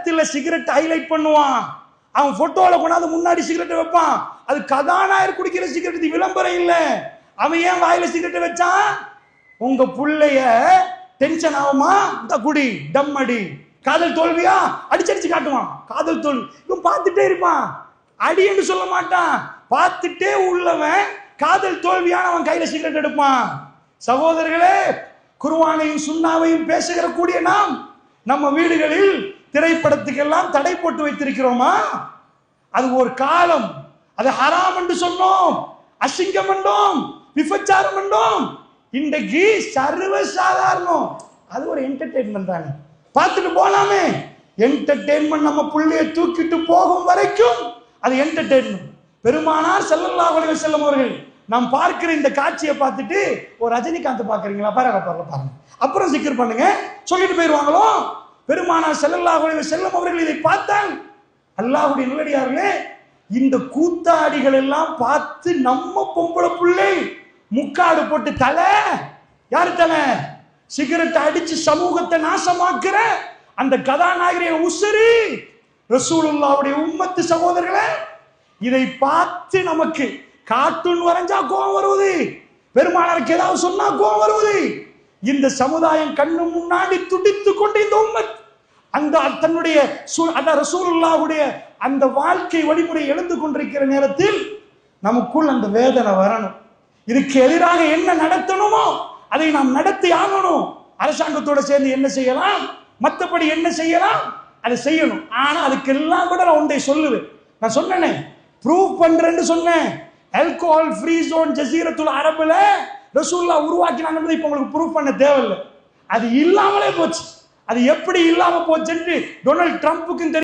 படத்துல cigarette highlight பண்ணுவான், அவன் போட்டோல கொண்டாந்து முன்னாடி சிகரெட் வைப்பான். அது கதாநாயகர் குடிக்கிற சிகரெட், விளம்பரம் இல்ல. அவன் ஏன் வாயில சிகரெட் வச்சான்? உங்க புள்ளைய டென்ஷன் ஆகுமா, இந்த குடி டம் அடி. காதல் தோல்வியா, அடிச்சடிச்சு காட்டுவான். காதல் தோல்வி இவன் பார்த்துட்டே இருப்பான், அடி என்று சொல்ல மாட்டான். பார்த்துட்டே உள்ளவன் காதல் தோல்வியான அவன் கையில சிகரெட் எடுப்பான். சகோதரர்களே, குர்ஆனையும் சுன்னாவையும் பேசுகிற கூடிய நாம் நம்ம வீடுகளில் திரைப்படத்துக்கெல்லாம் தடை போட்டு வைத்திருக்கிறோமா? அது ஒரு காலம், அது ஹராம் என்று சொன்னோம், அசிங்கம் என்றோம், விபச்சாரம் என்றோம். இன்றைக்கு சர்வ சாதாரணம். அது ஒரு என்டர்டெயின்மெண்ட் தானே, பார்த்துட்டு போலாமே. என்டர்டெயின்மெண்ட் நம்ம புள்ளைய தூக்கிட்டு போகும் வரைக்கும் அது என்டர்டெயின்மெண்ட். பெருமானார் ஸல்லல்லாஹு அலைஹி வஸல்லம் அவர்கள் நாம் பார்க்கிற இந்த காட்சியை பார்த்துட்டு, ஒரு ரஜினிகாந்த் பார்க்குறீங்களா, பாருங்க, அப்புறம் சிக்கர் பண்ணுங்க சொல்லிட்டு போயிடுவாங்களோ. பெருமானார் ஸல்லல்லாஹு அலைஹி வஸல்லம் அவர்கள் இதை பார்த்தால், அல்லாஹ்வுடைய நல்லடியார்களே, இந்த கூத்தாடிகள் எல்லாம் பார்த்து நம்ம பொம்பளை பிள்ளை முக்காடு போட்டு தலை, யாரு தலை, சிகரெட் அடிச்சு சமூகத்தை நாசமாக்குற அந்த கதாநாயகரை உசுரி ரசூலுல்லாஹ்வுடைய உம்மத்து சகோதரர்களே, இதை பார்த்து நமக்கு கார்ட்டூன் வரைஞ்சா கோபம் வருவது, பெருமானாருக்கு ஏதாவது சொன்னா கோபம் வருவது. இந்த சமுதாயம் கண்ணு முன்னாடி துடித்து கொண்டு இந்த உம்மத் அந்த தன்னுடைய ரசூலுல்லாஹ்வுடைய அந்த வாழ்க்கை வழிமுறை எழுந்து கொண்டிருக்கிற நேரத்தில் நமக்குள் அந்த வேதனை வரணும். இதுக்கு எதிராக என்ன நடத்தணுமோ அதை நாம் நடத்தி ஆகணும். அரசாங்கத்தோட சேர்ந்து என்ன செய்யலாம், மற்றபடி என்ன செய்யலாம் அதை செய்யணும். ஆனா அதுக்கெல்லாம் கூட நான் ஒன்றை சொல்லுவேன். நான் சொன்னேனே, ப்ரூவ் பண்றேன்னு சொன்னேன். ஆல்கஹால் ஃப்ரீ ஜோன் ஜஸீரத்துல் அரபுல ரசூலுல்லாஹ் உருவாக்கினாங்க. இப்ப உங்களுக்கு ப்ரூவ் பண்ண தேவையில்லை, அது இல்லாமலே போச்சு. அது எப்படி இல்லாம போச்சுன்னு டொனால்ட் ட்ரம்ப்புக்கு